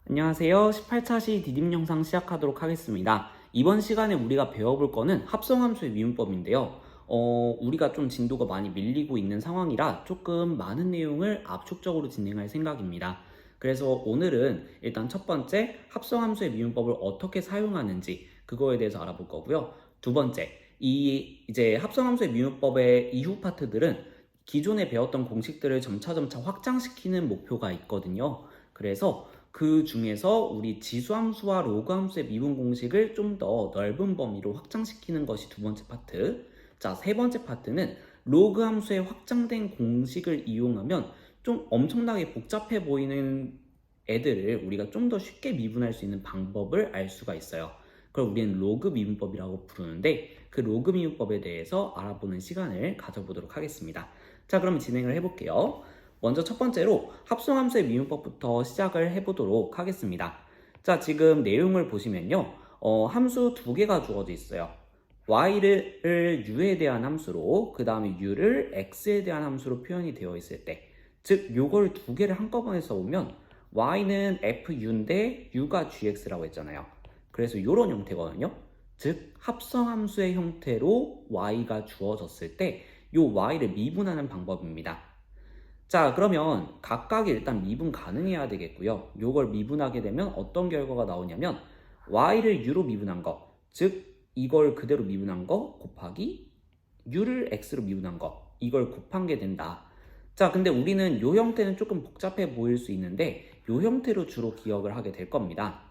안녕하세요. 18차 시 디딤 영상 시작하도록 하겠습니다. 이번 시간에 우리가 배워볼 거는 합성함수의 미분법인데요. 우리가 좀 진도가 많이 밀리고 있는 상황이라 조금 많은 내용을 압축적으로 진행할 생각입니다. 그래서 오늘은 일단 첫 번째 합성함수의 미분법을 어떻게 사용하는지 그거에 대해서 알아볼 거고요. 두 번째, 이제 합성함수의 미분법의 이후 파트들은 기존에 배웠던 공식들을 점차점차 확장시키는 목표가 있거든요. 그래서 그 중에서 우리 지수함수와 로그함수의 미분 공식을 좀 더 넓은 범위로 확장시키는 것이 두 번째 파트. 자, 세 번째 파트는 로그함수의 확장된 공식을 이용하면 좀 엄청나게 복잡해 보이는 애들을 우리가 좀 더 쉽게 미분할 수 있는 방법을 알 수가 있어요. 그걸 우리는 로그 미분법이라고 부르는데 그 로그 미분법에 대해서 알아보는 시간을 가져보도록 하겠습니다. 자, 그럼 진행을 해볼게요. 먼저 첫 번째로 합성함수의 미분법부터 시작을 해보도록 하겠습니다. 자, 지금 내용을 보시면요. 함수 두 개가 주어져 있어요. y를 u에 대한 함수로, 그 다음에 u를 x에 대한 함수로 표현이 되어 있을 때, 즉 요걸 두 개를 한꺼번에 써보면 y는 fu인데 u가 gx라고 했잖아요. 그래서 이런 형태거든요. 즉 합성함수의 형태로 y가 주어졌을 때 이 y를 미분하는 방법입니다. 자, 그러면 각각 일단 미분 가능해야 되겠고요. 요걸 미분하게 되면 어떤 결과가 나오냐면 y를 u로 미분한 거, 즉 이걸 그대로 미분한 거 곱하기 u를 x로 미분한 거, 이걸 곱한 게 된다. 자, 근데 우리는 요 형태는 조금 복잡해 보일 수 있는데 요 형태로 주로 기억을 하게 될 겁니다.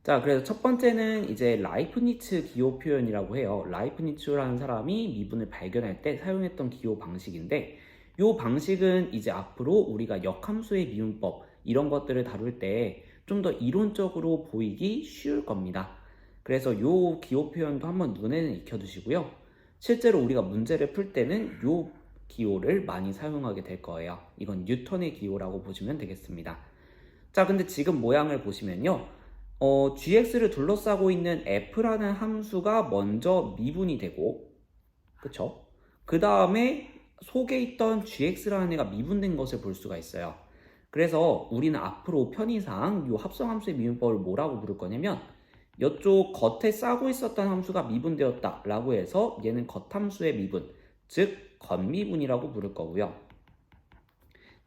자, 그래서 첫 번째는 이제 라이프니츠 기호 표현이라고 해요. 라이프니츠라는 사람이 미분을 발견할 때 사용했던 기호 방식인데 이 방식은 이제 앞으로 우리가 역함수의 미분법 이런 것들을 다룰 때 좀 더 이론적으로 보이기 쉬울 겁니다. 그래서 이 기호 표현도 한번 눈에는 익혀두시고요. 실제로 우리가 문제를 풀 때는 이 기호를 많이 사용하게 될 거예요. 이건 뉴턴의 기호라고 보시면 되겠습니다. 자, 근데 지금 모양을 보시면요. gx를 둘러싸고 있는 f라는 함수가 먼저 미분이 되고, 그쵸? 그 다음에 속에 있던 gx라는 애가 미분된 것을 볼 수가 있어요. 그래서 우리는 앞으로 편의상 이 합성함수의 미분법을 뭐라고 부를 거냐면 이쪽 겉에 싸고 있었던 함수가 미분되었다 라고 해서 얘는 겉함수의 미분, 즉 겉미분이라고 부를 거고요.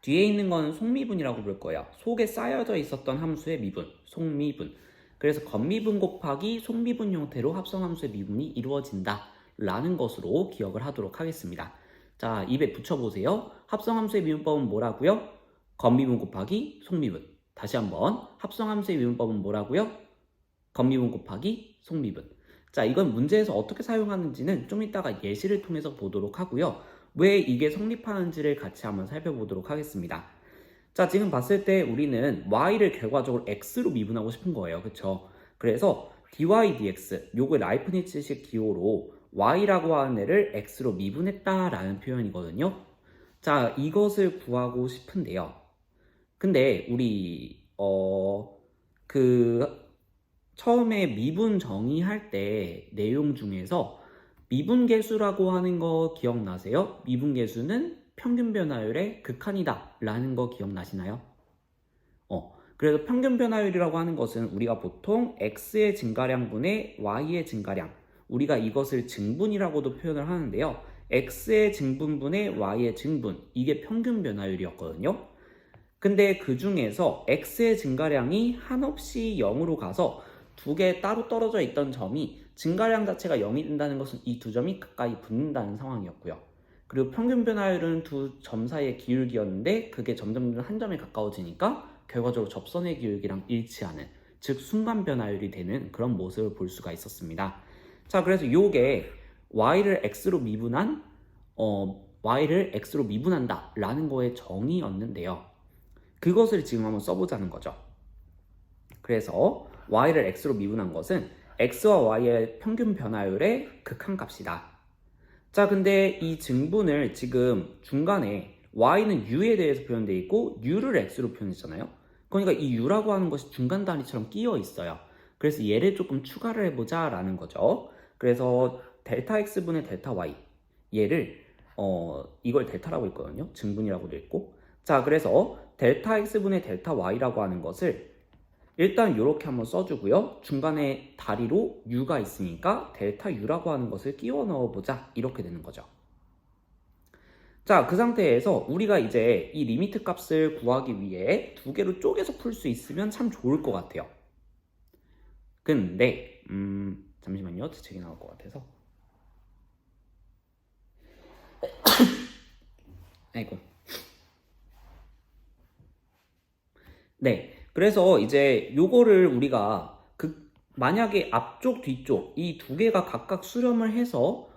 뒤에 있는 거는 속미분이라고 부를 거예요. 속에 쌓여져 있었던 함수의 미분, 속미분. 그래서 겉미분 곱하기 속미분 형태로 합성함수의 미분이 이루어진다 라는 것으로 기억을 하도록 하겠습니다. 자, 입에 붙여보세요. 합성함수의 미분법은 뭐라고요? 겉미분 곱하기 속미분. 다시 한번 합성함수의 미분법은 뭐라고요? 겉미분 곱하기 속미분. 자, 이건 문제에서 어떻게 사용하는지는 좀 이따가 예시를 통해서 보도록 하고요. 왜 이게 성립하는지를 같이 한번 살펴보도록 하겠습니다. 자, 지금 봤을 때 우리는 y를 결과적으로 x로 미분하고 싶은 거예요. 그쵸? 그래서 dy dx, 요거 라이프니츠식 기호로 y라고 하는 애를 x로 미분했다라는 표현이거든요. 자, 이것을 구하고 싶은데요. 근데 우리 처음에 미분 정의할 때 내용 중에서 미분계수라고 하는 거 기억나세요? 미분계수는 평균 변화율의 극한이다 라는 거 기억나시나요? 그래서 평균 변화율이라고 하는 것은 우리가 보통 x의 증가량분의 y의 증가량, 우리가 이것을 증분이라고도 표현을 하는데요. x의 증분분의 y의 증분, 이게 평균 변화율이었거든요. 근데 그 중에서 x의 증가량이 한없이 0으로 가서 두 개 따로 떨어져 있던 점이 증가량 자체가 0이 된다는 것은 이 두 점이 가까이 붙는다는 상황이었고요. 그리고 평균 변화율은 두 점 사이의 기울기였는데 그게 점점 한 점에 가까워지니까 결과적으로 접선의 기울기랑 일치하는, 즉 순간 변화율이 되는 그런 모습을 볼 수가 있었습니다. 자, 그래서 요게 y를 x로 미분한다 라는 거의 정의였는데요. 그것을 지금 한번 써보자는 거죠. 그래서 y를 x로 미분한 것은 x와 y의 평균 변화율의 극한값이다. 자, 근데 이 증분을 지금 중간에 y는 u에 대해서 표현되어 있고 u를 x로 표현했잖아요. 그러니까 이 u라고 하는 것이 중간 단위처럼 끼어 있어요. 그래서 얘를 조금 추가를 해보자 라는 거죠. 그래서 델타 x분의 델타 y, 얘를 이걸 델타라고 했거든요. 증분이라고 되어 있고. 자, 그래서 델타 x분의 델타 y라고 하는 것을 일단 이렇게 한번 써주고요. 중간에 다리로 u가 있으니까 델타 u라고 하는 것을 끼워 넣어보자. 이렇게 되는 거죠. 자, 그 상태에서 우리가 이제 이 리미트 값을 구하기 위해 두 개로 쪼개서 풀 수 있으면 참 좋을 것 같아요. 근데 잠시만요. 제 책이 나올 것 같아서. 아이고. 네. 그래서 이제 요거를 우리가 만약에 앞쪽 뒤쪽 이 두 개가 각각 수렴을 해서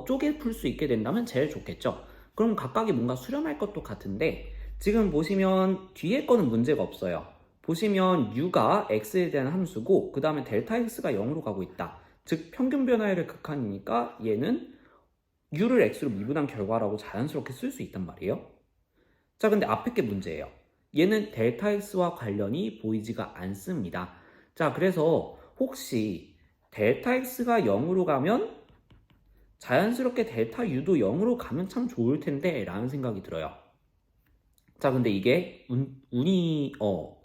쪼개 풀 수 있게 된다면 제일 좋겠죠. 그럼 각각이 뭔가 수렴할 것도 같은데 지금 보시면 뒤에 거는 문제가 없어요. 보시면 u가 x에 대한 함수고 그 다음에 델타 x가 0으로 가고 있다. 즉 평균 변화율의 극한이니까 얘는 u를 x로 미분한 결과라고 자연스럽게 쓸 수 있단 말이에요. 자, 근데 앞에 게 문제예요. 얘는 델타 x와 관련이 보이지가 않습니다. 자, 그래서 혹시 델타 x가 0으로 가면 자연스럽게 델타 u도 0으로 가면 참 좋을 텐데 라는 생각이 들어요. 자, 근데 이게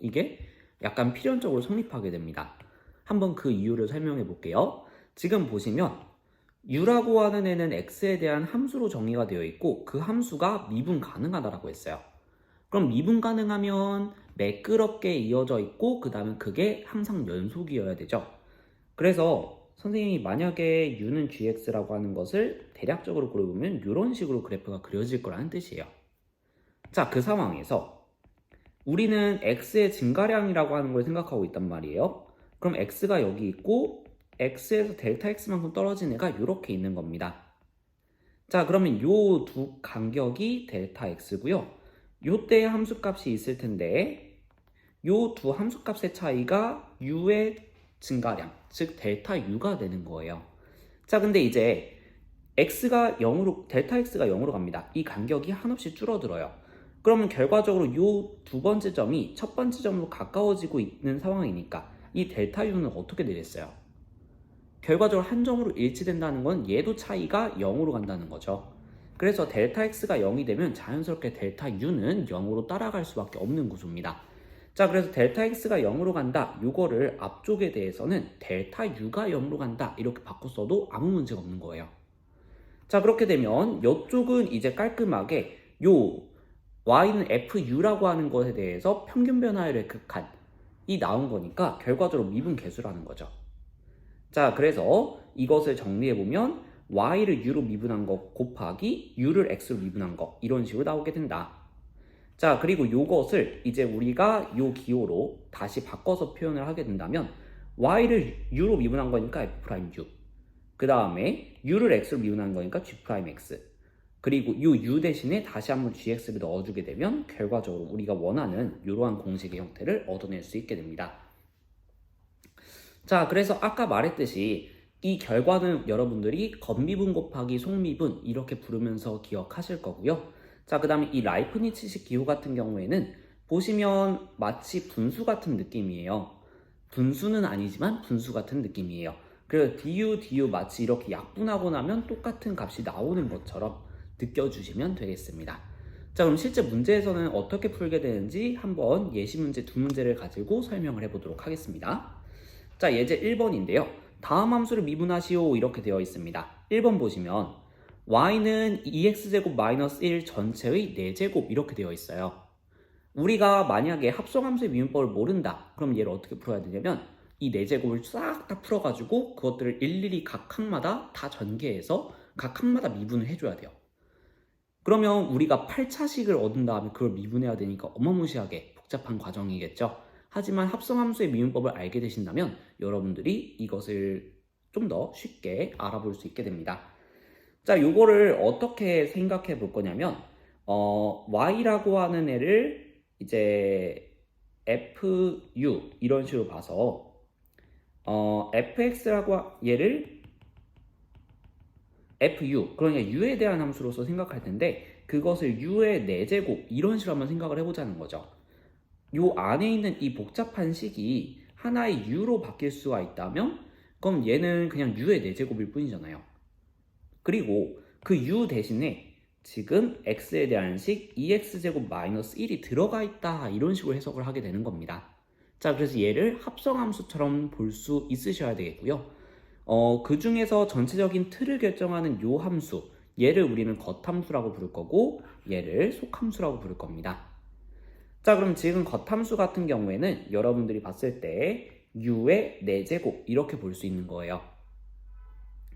이게 약간 필연적으로 성립하게 됩니다. 한번 그 이유를 설명해 볼게요. 지금 보시면 u라고 하는 애는 x에 대한 함수로 정의가 되어 있고 그 함수가 미분 가능하다라고 했어요. 그럼 미분 가능하면 매끄럽게 이어져 있고 그 다음에 그게 항상 연속이어야 되죠. 그래서 선생님이 만약에 u는 gx라고 하는 것을 대략적으로 그려보면 이런 식으로 그래프가 그려질 거라는 뜻이에요. 자, 그 상황에서 우리는 x의 증가량이라고 하는 걸 생각하고 있단 말이에요. 그럼 x가 여기 있고 x에서 델타 x만큼 떨어진 애가 이렇게 있는 겁니다. 자, 그러면 요 두 간격이 델타 x고요. 요때 함수값이 있을 텐데 요 두 함수값의 차이가 u의 증가량, 즉 델타 u가 되는 거예요. 자, 근데 이제 델타 x가 0으로 갑니다. 이 간격이 한없이 줄어들어요. 그러면 결과적으로 요 두 번째 점이 첫 번째 점으로 가까워지고 있는 상황이니까 이 델타 u는 어떻게 되겠어요? 결과적으로 한 점으로 일치된다는 건 얘도 차이가 0으로 간다는 거죠. 그래서 델타 x가 0이 되면 자연스럽게 델타 u는 0으로 따라갈 수밖에 없는 구조입니다. 자, 그래서 델타 x가 0으로 간다. 이거를 앞쪽에 대해서는 델타 u가 0으로 간다. 이렇게 바꿨어도 아무 문제가 없는 거예요. 자, 그렇게 되면 이쪽은 이제 깔끔하게 요 y는 fu라고 하는 것에 대해서 평균 변화율의 극한이 나온 거니까 결과적으로 미분 계수라는 거죠. 자, 그래서 이것을 정리해보면 y를 u로 미분한 거 곱하기 u를 x로 미분한 거 이런 식으로 나오게 된다. 자, 그리고 이것을 이제 우리가 요 기호로 다시 바꿔서 표현을 하게 된다면 y를 u로 미분한 거니까 f'u 그 다음에 u를 x로 미분한 거니까 g'x 그리고 이 u 대신에 다시 한번 gx를 넣어주게 되면 결과적으로 우리가 원하는 이러한 공식의 형태를 얻어낼 수 있게 됩니다. 자, 그래서 아까 말했듯이 이 결과는 여러분들이 겉미분 곱하기 속미분 이렇게 부르면서 기억하실 거고요. 자, 그 다음에 이 라이프니츠식 기호 같은 경우에는 보시면 마치 분수 같은 느낌이에요. 분수는 아니지만 분수 같은 느낌이에요. 그래서 du 마치 이렇게 약분하고 나면 똑같은 값이 나오는 것처럼 느껴주시면 되겠습니다. 자, 그럼 실제 문제에서는 어떻게 풀게 되는지 한번 예시 문제 두 문제를 가지고 설명을 해보도록 하겠습니다. 자, 예제 1번인데요. 다음 함수를 미분하시오 이렇게 되어 있습니다. 1번 보시면 y는 2x제곱 마이너스 1 전체의 4제곱 이렇게 되어 있어요. 우리가 만약에 합성함수의 미분법을 모른다. 그럼 얘를 어떻게 풀어야 되냐면 이 4제곱을 싹 다 풀어가지고 그것들을 일일이 각 항마다 다 전개해서 각 항마다 미분을 해줘야 돼요. 그러면 우리가 8차식을 얻은 다음에 그걸 미분해야 되니까 어마무시하게 복잡한 과정이겠죠. 하지만 합성함수의 미분법을 알게 되신다면 여러분들이 이것을 좀 더 쉽게 알아볼 수 있게 됩니다. 자, 요거를 어떻게 생각해 볼 거냐면 y라고 하는 애를 이제 fu 이런 식으로 봐서 fx라고 얘를 fu 그러니까 u에 대한 함수로서 생각할 텐데 그것을 u의 4제곱 이런 식으로 한번 생각을 해보자는 거죠. 요 안에 있는 이 복잡한 식이 하나의 u로 바뀔 수가 있다면 그럼 얘는 그냥 u의 4제곱일 뿐이잖아요. 그리고 그 u 대신에 지금 x에 대한 식 2x제곱 마이너스 1이 들어가 있다 이런 식으로 해석을 하게 되는 겁니다. 자, 그래서 얘를 합성함수처럼 볼 수 있으셔야 되겠고요. 그 중에서 전체적인 틀을 결정하는 요 함수, 얘를 우리는 겉함수라고 부를 거고 얘를 속함수라고 부를 겁니다. 자, 그럼 지금 겉함수 같은 경우에는 여러분들이 봤을 때 u의 4제곱 이렇게 볼 수 있는 거예요.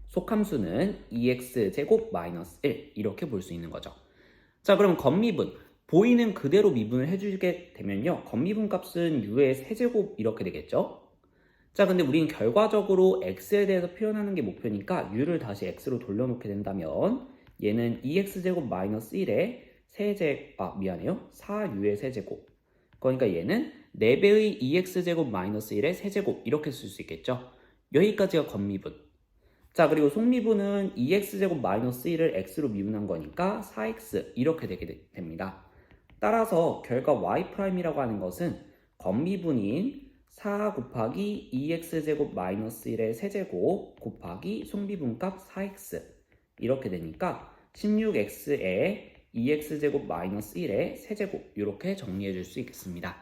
속함수는 2x제곱 마이너스 1 이렇게 볼 수 있는 거죠. 자, 그럼 겉미분, 보이는 그대로 미분을 해주게 되면요, 겉미분 값은 u의 세제곱 이렇게 되겠죠. 자, 근데 우리는 결과적으로 x에 대해서 표현하는 게 목표니까 u를 다시 x로 돌려놓게 된다면 얘는 2x제곱 마이너스 1의 4u의 세제곱, 그러니까 얘는 4배의 2x제곱 마이너스 1의 세제곱 이렇게 쓸 수 있겠죠. 여기까지가 겉미분. 자, 그리고 속미분은 2x제곱 마이너스 1을 x로 미분한 거니까 4x 이렇게 되게 됩니다. 따라서 결과 y'이라고 하는 것은 겉미분인 4 곱하기 2x제곱 마이너스 1의 세제곱 곱하기 속미분값 4x 이렇게 되니까 16x에 2x제곱 마이너스 1의 세제곱 이렇게 정리해 줄 수 있겠습니다.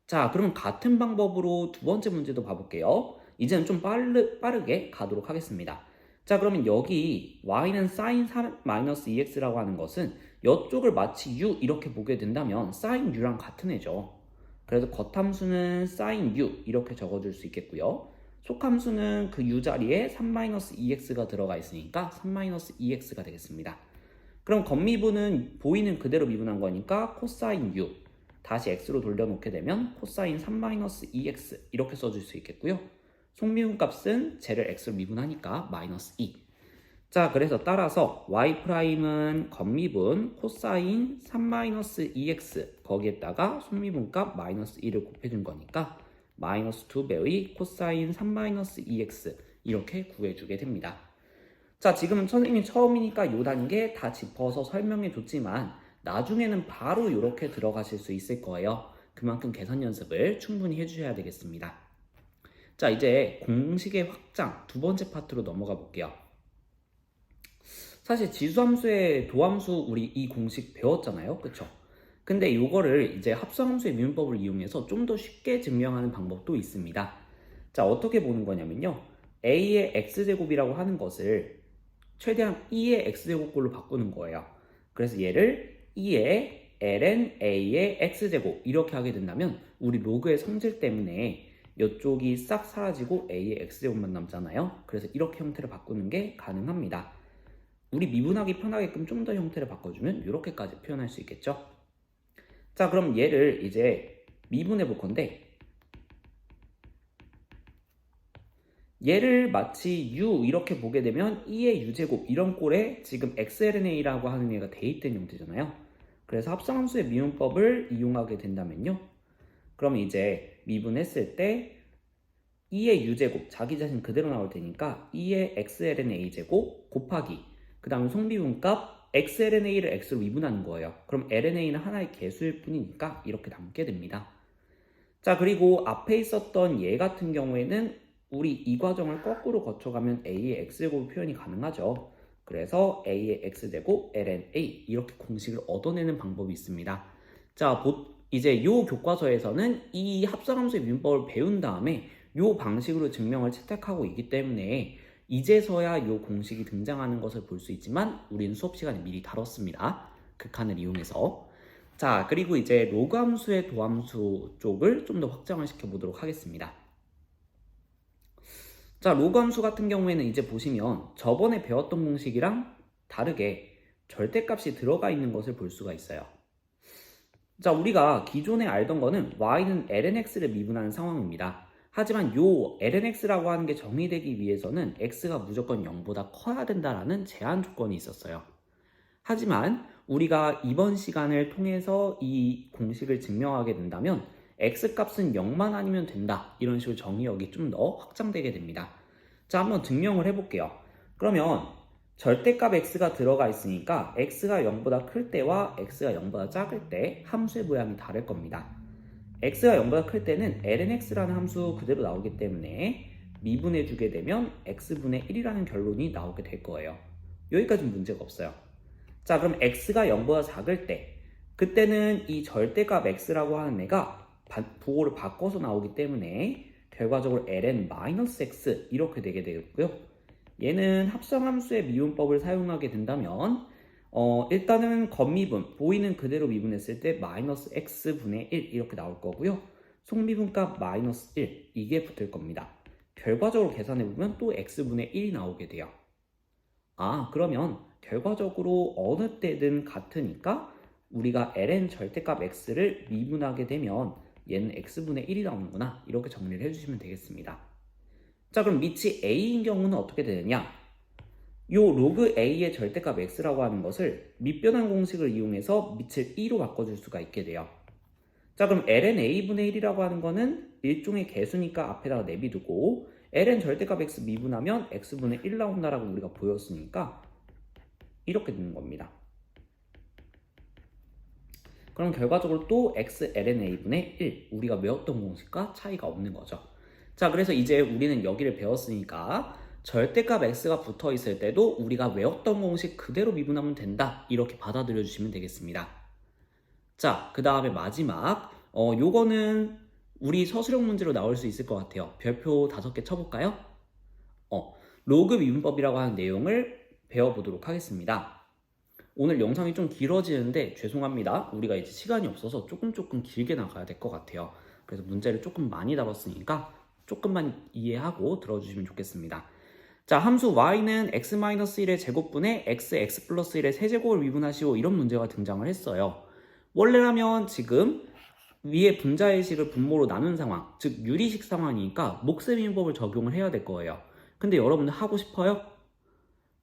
자, 그럼 같은 방법으로 두 번째 문제도 봐볼게요. 이제는 좀 빠르게 가도록 하겠습니다. 자, 그러면 여기 y는 sin 3-2x라고 하는 것은 이쪽을 마치 u 이렇게 보게 된다면 sin u랑 같은 애죠. 그래서 겉함수는 sin u 이렇게 적어줄 수 있겠고요. 속함수는 그 u 자리에 3-2x가 들어가 있으니까 3-2x가 되겠습니다. 그럼 겉미분은 보이는 그대로 미분한 거니까 코사인 u 다시 x로 돌려놓게 되면 코사인 3-2x 이렇게 써줄 수 있겠고요. 속미분 값은 쟤를 x로 미분하니까 마이너스 2. 자, 그래서 따라서 y'은 겉미분 코사인 3-2x 거기에다가 속미분 값 마이너스 2를 곱해준 거니까 마이너스 2배의 코사인 3-2x 이렇게 구해주게 됩니다. 자, 지금은 선생님이 처음이니까 요 단계 다 짚어서 설명해 줬지만 나중에는 바로 이렇게 들어가실 수 있을 거예요. 그만큼 계산 연습을 충분히 해주셔야 되겠습니다. 자, 이제 공식의 확장 두 번째 파트로 넘어가 볼게요. 사실 지수함수의 도함수 우리 이 공식 배웠잖아요, 그쵸? 근데 이거를 이제 합성함수의 미분법을 이용해서 좀 더 쉽게 증명하는 방법도 있습니다. 자, 어떻게 보는 거냐면요, a의 x제곱이라고 하는 것을 최대한 2의 x제곱꼴로 바꾸는 거예요. 그래서 얘를 2의 ln a의 x제곱 이렇게 하게 된다면 우리 로그의 성질 때문에 이쪽이 싹 사라지고 a의 x제곱만 남잖아요. 그래서 이렇게 형태를 바꾸는 게 가능합니다. 우리 미분하기 편하게끔 좀 더 형태를 바꿔주면 이렇게까지 표현할 수 있겠죠. 자, 그럼 얘를 이제 미분해 볼 건데 얘를 마치 u 이렇게 보게 되면 2의 u제곱 이런 꼴에 지금 xlna라고 하는 얘가 대입된 형태잖아요. 그래서 합성함수의 미분법을 이용하게 된다면요, 그럼 이제 미분했을 때 2의 u제곱 자기 자신 그대로 나올 테니까 2의 xlna제곱 곱하기 그 다음에 속미분값 xlna를 x로 미분하는 거예요. 그럼 lna는 하나의 개수일 뿐이니까 이렇게 남게 됩니다. 자, 그리고 앞에 있었던 얘 같은 경우에는 우리 이 과정을 거꾸로 거쳐가면 a의 x제곱 표현이 가능하죠. 그래서 a의 x제곱 ln a 이렇게 공식을 얻어내는 방법이 있습니다. 자, 이제 이 교과서에서는 이 합성함수의 미분법을 배운 다음에 이 방식으로 증명을 채택하고 있기 때문에 이제서야 이 공식이 등장하는 것을 볼 수 있지만 우리는 수업 시간에 미리 다뤘습니다. 극한을 이용해서. 자, 그리고 이제 로그 함수의 도함수 쪽을 좀 더 확장을 시켜보도록 하겠습니다. 자, 로그 함수 같은 경우에는 이제 보시면 저번에 배웠던 공식이랑 다르게 절대값이 들어가 있는 것을 볼 수가 있어요. 자, 우리가 기존에 알던 거는 y는 lnx를 미분하는 상황입니다. 하지만 요 lnx라고 하는 게 정의되기 위해서는 x가 무조건 0보다 커야 된다라는 제한 조건이 있었어요. 하지만 우리가 이번 시간을 통해서 이 공식을 증명하게 된다면 x값은 0만 아니면 된다, 이런 식으로 정의역이 좀 더 확장되게 됩니다. 자, 한번 증명을 해볼게요. 그러면 절대값 x가 들어가 있으니까 x가 0보다 클 때와 x가 0보다 작을 때 함수의 모양이 다를 겁니다. x가 0보다 클 때는 lnx라는 함수 그대로 나오기 때문에 미분해주게 되면 x분의 1이라는 결론이 나오게 될 거예요. 여기까지는 문제가 없어요. 자, 그럼 x가 0보다 작을 때 그때는 이 절대값 x라고 하는 애가 부호를 바꿔서 나오기 때문에 결과적으로 ln-x 이렇게 되게 되고요. 얘는 합성함수의 미분법을 사용하게 된다면 일단은 겉미분, 보이는 그대로 미분했을 때 -x분의 1 이렇게 나올 거고요. 속미분값 -1 이게 붙을 겁니다. 결과적으로 계산해보면 또 x분의 1이 나오게 돼요. 그러면 결과적으로 어느 때든 같으니까 우리가 ln 절대값 x를 미분하게 되면 얘는 x분의 1이 나오는구나 이렇게 정리를 해주시면 되겠습니다. 자, 그럼 밑이 a인 경우는 어떻게 되느냐? 요 로그 a의 절대값 x라고 하는 것을 밑변환 공식을 이용해서 밑을 2로 바꿔줄 수가 있게 돼요. 자, 그럼 ln a분의 1이라고 하는 거는 일종의 개수니까 앞에다가 내비두고 ln 절대값 x 미분하면 x분의 1 나온다라고 우리가 보였으니까 이렇게 되는 겁니다. 그럼 결과적으로 또 x ln a분의 1 우리가 외웠던 공식과 차이가 없는 거죠. 자, 그래서 이제 우리는 여기를 배웠으니까 절대값 x가 붙어 있을 때도 우리가 외웠던 공식 그대로 미분하면 된다 이렇게 받아들여 주시면 되겠습니다. 자, 그 다음에 마지막 요거는 우리 서술형 문제로 나올 수 있을 것 같아요. 별표 5개 쳐볼까요? 로그 미분법이라고 하는 내용을 배워보도록 하겠습니다. 오늘 영상이 좀 길어지는데 죄송합니다. 우리가 이제 시간이 없어서 조금 길게 나가야 될 것 같아요. 그래서 문제를 조금 많이 다뤘으니까 조금만 이해하고 들어주시면 좋겠습니다. 자, 함수 y는 x-1의 제곱분의 x 플러스 1의 세제곱을 미분하시오 이런 문제가 등장을 했어요. 원래라면 지금 위에 분자의 식을 분모로 나눈 상황, 즉 유리식 상황이니까 몫의 미분법을 적용을 해야 될 거예요. 근데 여러분들 하고 싶어요?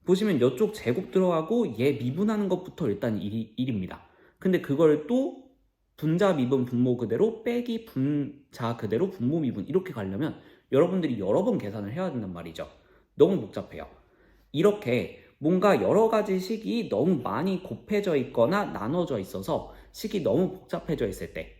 보시면 이쪽 제곱 들어가고 얘 미분하는 것부터 일단 1입니다. 근데 그걸 또 분자 미분 분모 그대로 빼기 분자 그대로 분모 미분 이렇게 가려면 여러분들이 여러 번 계산을 해야 된단 말이죠. 너무 복잡해요. 이렇게 뭔가 여러 가지 식이 너무 많이 곱해져 있거나 나눠져 있어서 식이 너무 복잡해져 있을 때,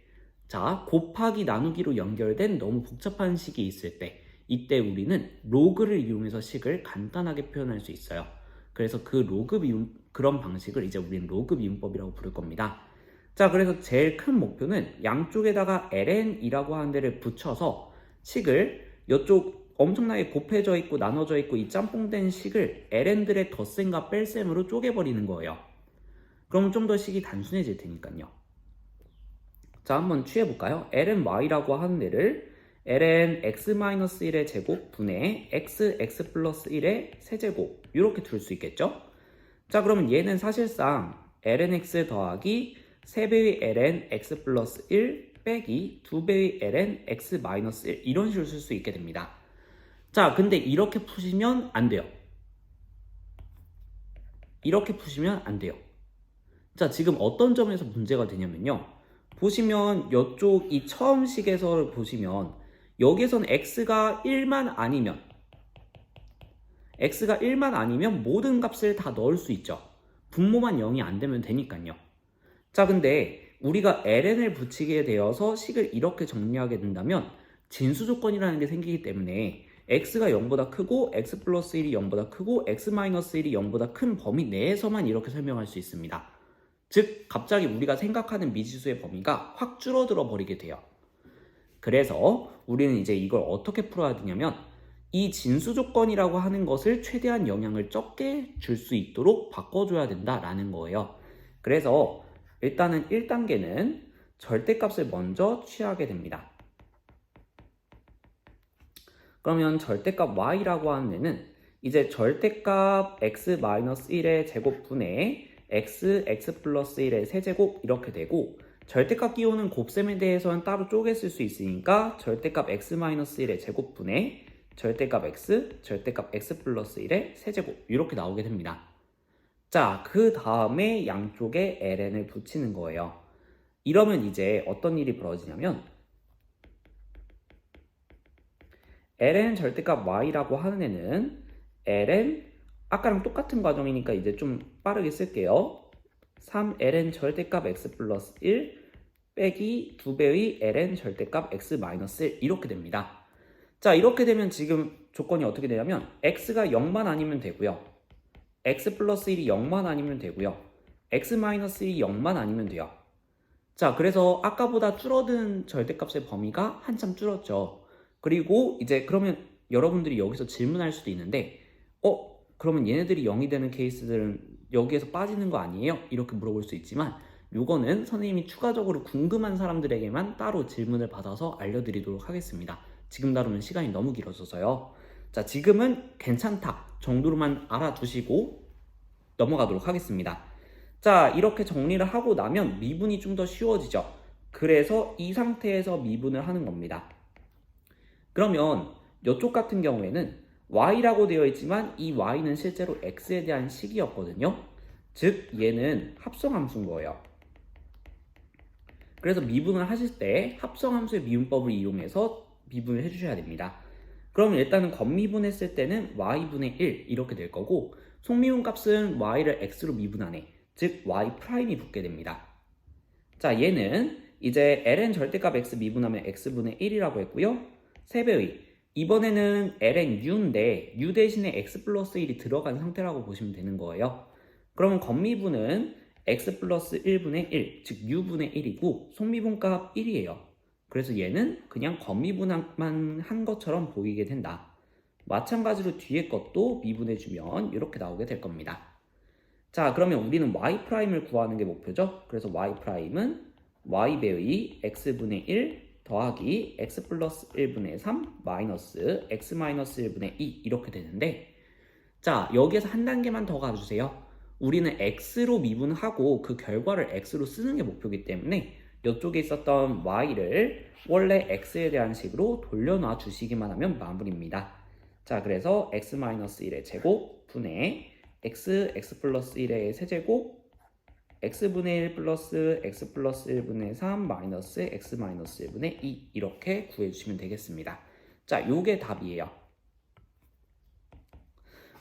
자, 곱하기 나누기로 연결된 너무 복잡한 식이 있을 때 이때 우리는 로그를 이용해서 식을 간단하게 표현할 수 있어요. 그래서 그 로그 미분, 그런 방식을 이제 우리는 로그 미분법이라고 부를 겁니다. 자, 그래서 제일 큰 목표는 양쪽에다가 ln이라고 하는 데를 붙여서 식을 이쪽 엄청나게 곱해져 있고 나눠져 있고 이 짬뽕된 식을 ln들의 덧셈과 뺄셈으로 쪼개버리는 거예요. 그럼 좀 더 식이 단순해질 테니까요. 자, 한번 취해볼까요? ln-y라고 하는 애를 ln x-1의 제곱 분의 x 플러스 1의 세제곱 이렇게 둘 수 있겠죠? 자, 그러면 얘는 사실상 lnx 더하기 3배의 ln x 플러스 1 빼기 2배의 ln x 마이너스 1 이런 식으로 쓸 수 있게 됩니다. 자, 근데 이렇게 푸시면 안 돼요. 이렇게 푸시면 안 돼요. 자, 지금 어떤 점에서 문제가 되냐면요. 보시면 이쪽 이 처음 식에서 보시면 여기선 x가 1만 아니면 모든 값을 다 넣을 수 있죠. 분모만 0이 안 되면 되니까요. 자, 근데 우리가 ln을 붙이게 되어서 식을 이렇게 정리하게 된다면 진수 조건이라는 게 생기기 때문에 x가 0보다 크고 x 플러스 1이 0보다 크고 x 마이너스 1이 0보다 큰 범위 내에서만 이렇게 설명할 수 있습니다. 즉 갑자기 우리가 생각하는 미지수의 범위가 확 줄어들어 버리게 돼요. 그래서 우리는 이제 이걸 어떻게 풀어야 되냐면 이 진수 조건이라고 하는 것을 최대한 영향을 적게 줄 수 있도록 바꿔줘야 된다라는 거예요. 그래서 일단은 1단계는 절대값을 먼저 취하게 됩니다. 그러면 절대값 y라고 하는 애는 이제 절대값 x-1의 제곱분의 x 플러스 1의 세제곱 이렇게 되고 절대값 끼우는 곱셈에 대해서는 따로 쪼개 쓸 수 있으니까 절대값 x-1의 제곱분의 절대값 x 플러스 1의 세제곱 이렇게 나오게 됩니다. 자, 그 다음에 양쪽에 ln을 붙이는 거예요. 이러면 이제 어떤 일이 벌어지냐면 ln 절대값 y라고 하는 애는 ln 아까랑 똑같은 과정이니까 이제 좀 빠르게 쓸게요. 3ln 절대값 x 플러스 1 빼기 2배의 ln 절대값 x 마이너스 1 이렇게 됩니다. 자, 이렇게 되면 지금 조건이 어떻게 되냐면 x가 0만 아니면 되고요. x 플러스 1이 0만 아니면 되고요. x 마이너스 1이 0만 아니면 돼요. 자, 그래서 아까보다 줄어든 절대값의 범위가 한참 줄었죠. 그리고 이제 그러면 여러분들이 여기서 질문할 수도 있는데, 그러면 얘네들이 0이 되는 케이스들은 여기에서 빠지는 거 아니에요? 이렇게 물어볼 수 있지만, 요거는 선생님이 추가적으로 궁금한 사람들에게만 따로 질문을 받아서 알려드리도록 하겠습니다. 지금 다루면 시간이 너무 길어져서요. 자, 지금은 괜찮다 정도로만 알아두시고 넘어가도록 하겠습니다. 자, 이렇게 정리를 하고 나면 미분이 좀 더 쉬워지죠. 그래서 이 상태에서 미분을 하는 겁니다. 그러면 이쪽 같은 경우에는 y라고 되어 있지만 이 y는 실제로 x에 대한 식이었거든요. 즉 얘는 합성함수인 거예요. 그래서 미분을 하실 때 합성함수의 미분법을 이용해서 미분을 해주셔야 됩니다. 그럼 일단은 겉미분했을 때는 y분의 1 이렇게 될 거고, 속미분 값은 y를 x로 미분하네, 즉 y'이 붙게 됩니다. 자, 얘는 이제 ln 절대값 x 미분하면 x분의 1이라고 했고요. 3배의 이번에는 ln u인데 u 대신에 x 플러스 1이 들어간 상태라고 보시면 되는 거예요. 그러면 겉미분은 x 플러스 1분의 1, 즉 u분의 1이고 속미분값 1이에요. 그래서 얘는 그냥 겉미분만 한 것처럼 보이게 된다. 마찬가지로 뒤에 것도 미분해주면 이렇게 나오게 될 겁니다. 자, 그러면 우리는 y'을 구하는 게 목표죠. 그래서 y'은 y배의 x분의 1 더하기 x 플러스 1분의 3 마이너스 x 마이너스 1분의 2 이렇게 되는데, 자, 여기에서 한 단계만 더 가주세요. 우리는 x로 미분하고 그 결과를 x로 쓰는 게 목표이기 때문에 이쪽에 있었던 y를 원래 x에 대한 식으로 돌려놔 주시기만 하면 마무리입니다. 자, 그래서 x-1의 제곱 분의 x 플러스 1의 세제곱 x분의 1 플러스 x 플러스 1분의 3 마이너스 x 마이너스 1분의 2 이렇게 구해주시면 되겠습니다. 자, 요게 답이에요.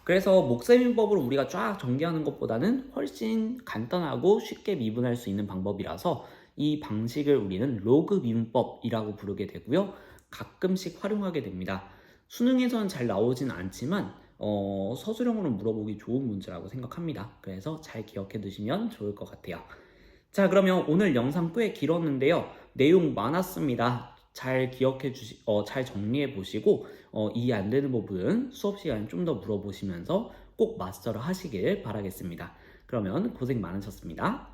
그래서 목세미법으로 우리가 쫙 전개하는 것보다는 훨씬 간단하고 쉽게 미분할 수 있는 방법이라서 이 방식을 우리는 로그 미분법이라고 부르게 되고요. 가끔씩 활용하게 됩니다. 수능에서는 잘 나오진 않지만 서술형으로 물어보기 좋은 문제라고 생각합니다. 그래서 잘 기억해 두시면 좋을 것 같아요. 자, 그러면 오늘 영상 꽤 길었는데요. 내용 많았습니다. 잘 잘 정리해 보시고 이해 안 되는 부분 수업 시간에 좀 더 물어보시면서 꼭 마스터를 하시길 바라겠습니다. 그러면 고생 많으셨습니다.